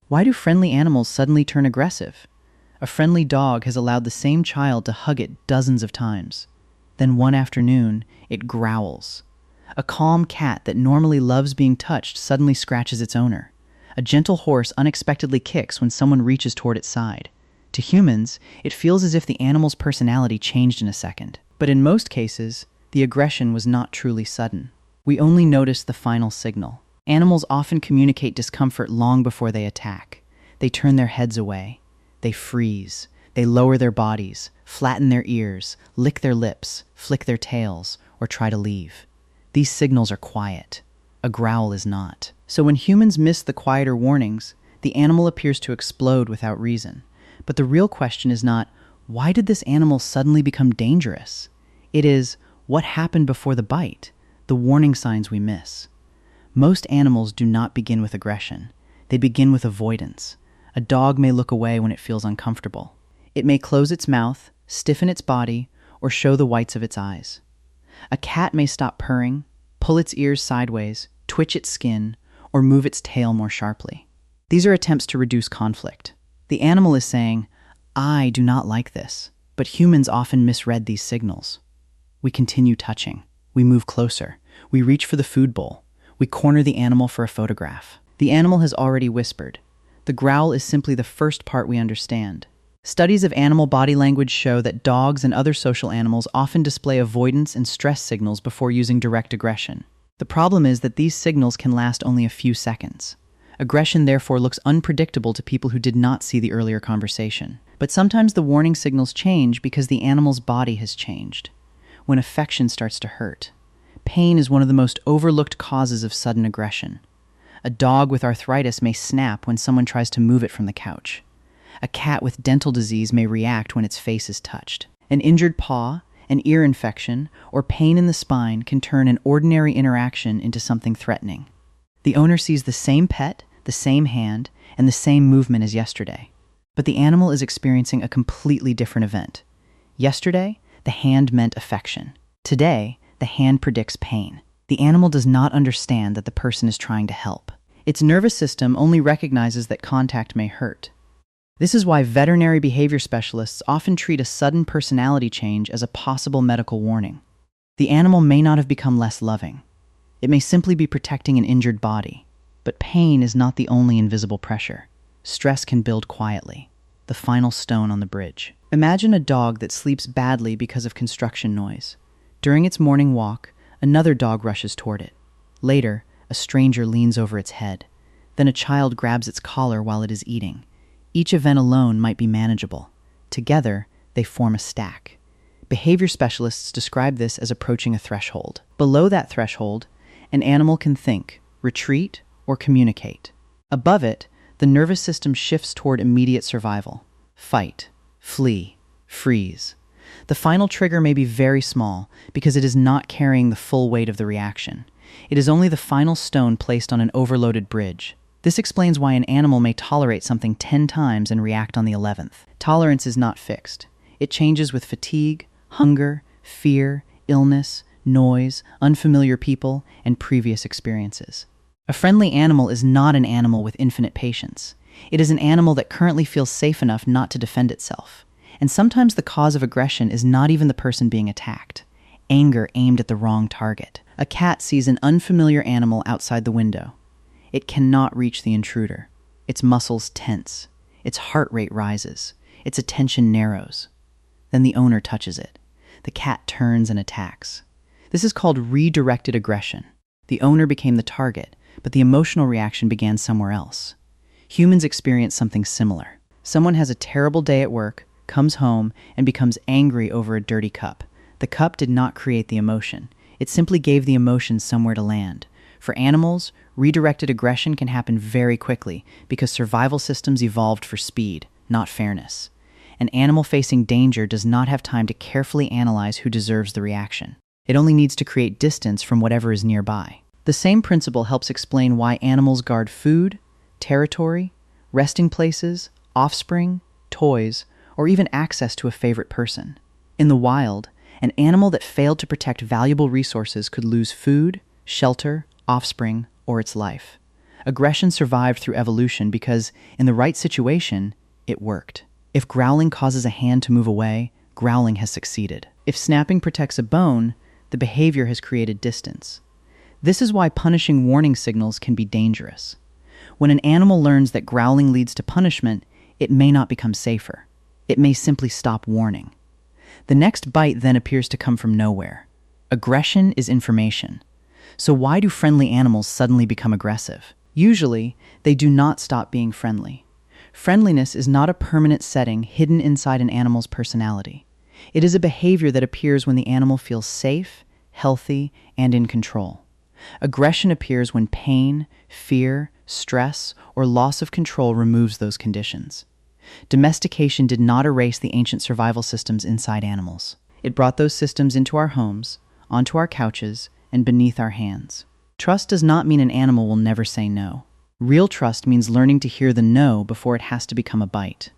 Why do friendly animals suddenly turn aggressive? A friendly dog has allowed the same child to hug it dozens of times. Then one afternoon, it growls. A calm cat that normally loves being touched suddenly scratches its owner. A gentle horse unexpectedly kicks when someone reaches toward its side. To humans, it feels as if the animal's personality changed in a second. But in most cases, the aggression was not truly sudden. We only notice the final signal. Animals often communicate discomfort long before they attack. They turn their heads away. They freeze. They lower their bodies, flatten their ears, lick their lips, flick their tails, or try to leave. These signals are quiet. A growl is not. So when humans miss the quieter warnings, the animal appears to explode without reason. But the real question is not, why did this animal suddenly become dangerous? It is, what happened before the bite? The warning signs we miss. Most animals do not begin with aggression. They begin with avoidance. A dog may look away when it feels uncomfortable. It may close its mouth, stiffen its body, or show the whites of its eyes. A cat may stop purring, pull its ears sideways, twitch its skin, or move its tail more sharply. These are attempts to reduce conflict. The animal is saying, I do not like this, but humans often misread these signals. We continue touching. We move closer. We reach for the food bowl. We corner the animal for a photograph. The animal has already whispered. The growl is simply the first part we understand. Studies of animal body language show that dogs and other social animals often display avoidance and stress signals before using direct aggression. The problem is that these signals can last only a few seconds. Aggression therefore looks unpredictable to people who did not see the earlier conversation. But sometimes the warning signals change because the animal's body has changed. When affection starts to hurt. Pain is one of the most overlooked causes of sudden aggression. A dog with arthritis may snap when someone tries to move it from the couch. A cat with dental disease may react when its face is touched. An injured paw, an ear infection, or pain in the spine can turn an ordinary interaction into something threatening. The owner sees the same pet, the same hand, and the same movement as yesterday. But the animal is experiencing a completely different event. Yesterday, the hand meant affection. Today, the hand predicts pain. The animal does not understand that the person is trying to help. Its nervous system only recognizes that contact may hurt. This is why veterinary behavior specialists often treat a sudden personality change as a possible medical warning. The animal may not have become less loving. It may simply be protecting an injured body. But pain is not the only invisible pressure. Stress can build quietly. The final stone on the bridge. Imagine a dog that sleeps badly because of construction noise. During its morning walk, another dog rushes toward it. Later, a stranger leans over its head. Then a child grabs its collar while it is eating. Each event alone might be manageable. Together, they form a stack. Behavior specialists describe this as approaching a threshold. Below that threshold, an animal can think, retreat, or communicate. Above it, the nervous system shifts toward immediate survival. Fight, flee, freeze. The final trigger may be very small because it is not carrying the full weight of the reaction. It is only the final stone placed on an overloaded bridge. This explains why an animal may tolerate something 10 times and react on the 11th. Tolerance is not fixed. It changes with fatigue, hunger, fear, illness, noise, unfamiliar people, and previous experiences. A friendly animal is not an animal with infinite patience. It is an animal that currently feels safe enough not to defend itself. And sometimes the cause of aggression is not even the person being attacked. Anger aimed at the wrong target. A cat sees an unfamiliar animal outside the window. It cannot reach the intruder. Its muscles tense. Its heart rate rises. Its attention narrows. Then the owner touches it. The cat turns and attacks. This is called redirected aggression. The owner became the target, but the emotional reaction began somewhere else. Humans experience something similar. Someone has a terrible day at work, comes home, and becomes angry over a dirty cup. The cup did not create the emotion. It simply gave the emotion somewhere to land. For animals, redirected aggression can happen very quickly because survival systems evolved for speed, not fairness. An animal facing danger does not have time to carefully analyze who deserves the reaction. It only needs to create distance from whatever is nearby. The same principle helps explain why animals guard food, territory, resting places, offspring, toys, or even access to a favorite person. In the wild, an animal that failed to protect valuable resources could lose food, shelter, offspring, or its life. Aggression survived through evolution because, in the right situation, it worked. If growling causes a hand to move away, growling has succeeded. If snapping protects a bone, the behavior has created distance. This is why punishing warning signals can be dangerous. When an animal learns that growling leads to punishment, it may not become safer. It may simply stop warning. The next bite then appears to come from nowhere. Aggression is information. So why do friendly animals suddenly become aggressive? Usually, they do not stop being friendly. Friendliness is not a permanent setting hidden inside an animal's personality. It is a behavior that appears when the animal feels safe, healthy, and in control. Aggression appears when pain, fear, stress, or loss of control removes those conditions. Domestication did not erase the ancient survival systems inside animals. It brought those systems into our homes, onto our couches, and beneath our hands. Trust does not mean an animal will never say no. Real trust means learning to hear the no before it has to become a bite.